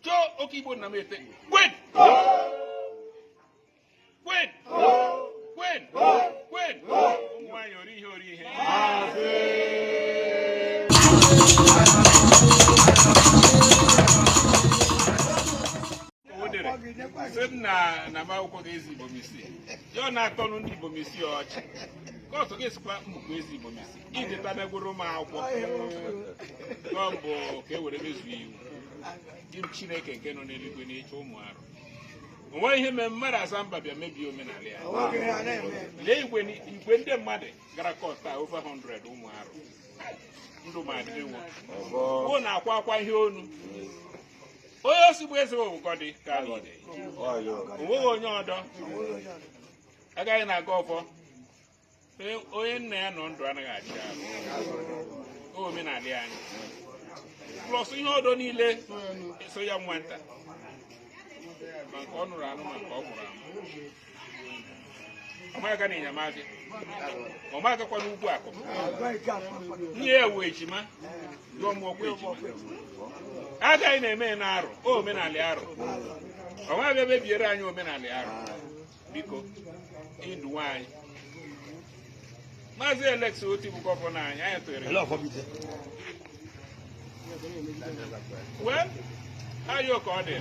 Chọọ oke Igbo nna m ete. Kwen! Kwen! Kwen! Kwen! Ụmụ nwaanyị ori ihe. Sị na m akwụkwọ ga-ezi Igbo misi. Ya ọ na-atọ ndị Igbo misi ọchị. Ka ọtọ ga-esikwa mbukwa ezi Igbo misi. Ideta megwuru m akwụkwọ. Ọ bụ ka e were mezuo iwu. Di m Chineke nke nọ n'eluigwe na-eche ụmụ arụ. O nweghị ihe mere mmadụ aza mba bịa mebie omenala ya. Lee igwe ndị mmadụ gara kọta over 100 ụmụ arụ. Ndụ ma adịrị nwa. O na-akwa akwa ihe onu. Onye osigbo eze owukọdị ka niile. Onweghị onye ọdọ. Agaghị na-aga ọfọ. Onye nna ya nọ ndụ anaghị achị ahụ. Omenala ya anyị. Plus ihe ọdọ niile so ya nwata. Maka ọ nụrụ anụ maka ọ mụrụ amụ. Ọmaga na enyemaka. Ọmagakwa n'ugwu akụ. Ihe ewu ejima. Yọọ mụọkwa ejima. Agaghị na-eme na-arụ. Omenala arụ. Ọmaga emebiere anyị omenala arụ. Biko, ndụ nwaanyị. Maazị Alex Oti bụ gọvanọ anyị tụnyere. Well, ayo ka ọ dị.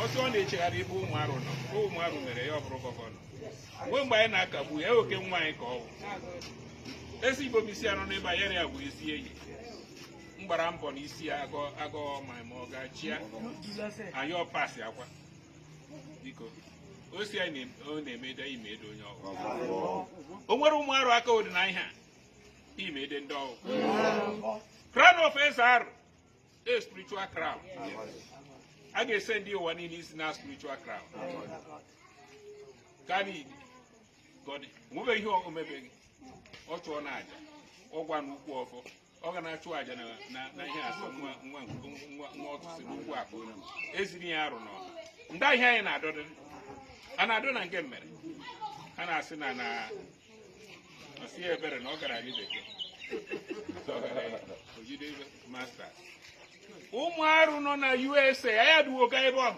Ọsọ ọ na-echegharị ebe ụmụ arụ nọ. Ụmụ arụ mere ya ọ bụrụ gọvanọ. Mgbe anyị na-akagbu ya oke nwa anyị ka ọ bụ. Ezi Igbo misi anọ n'ebe a yere ya bụ ezi enyi. Mgbara mbọ n'isi ya agọ ma ọ ga-achị ya. Anyị ọ pasị akwa. Biko, o si anyị na-emede imedo onye ọgụ. O nwere ụmụ arụ aka odi na ihe a. Imede ndị ọgụ. Crown of Ezar, a spiritual crown. I can send you one in his now spiritual crown. Kani, God, move here on maybe. Ocho Naja, or one who offer, organize to Aja, Naja, one work. Is in the Aron. And I hear and I don't get married. And I said, I see a better knocker. I live again. Master. Umaru no na USA, I had work able.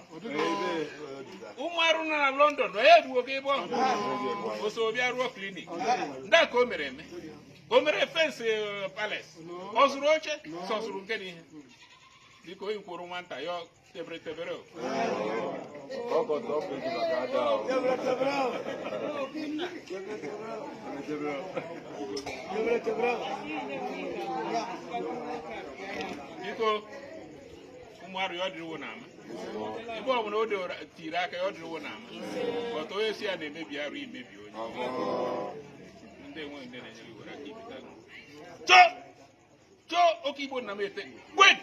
Umaru no na London, I had work able. Also, we are work clinic. That come fence palace. Osroche, Sosrugeni. Because in Kurumanta, your Tebretebero. Biko ụmụarụ ya ọdịrịwo na ama. Ebe ọ bụla o tiri aka ya ọdịrịwo na ama. Ọtọ onye si ya na-emebi arụ imebi onye. Ndị enweghị ndị na-enyere iwere aka ibita. Chọọ oke Igbo nna m ete. Kwen!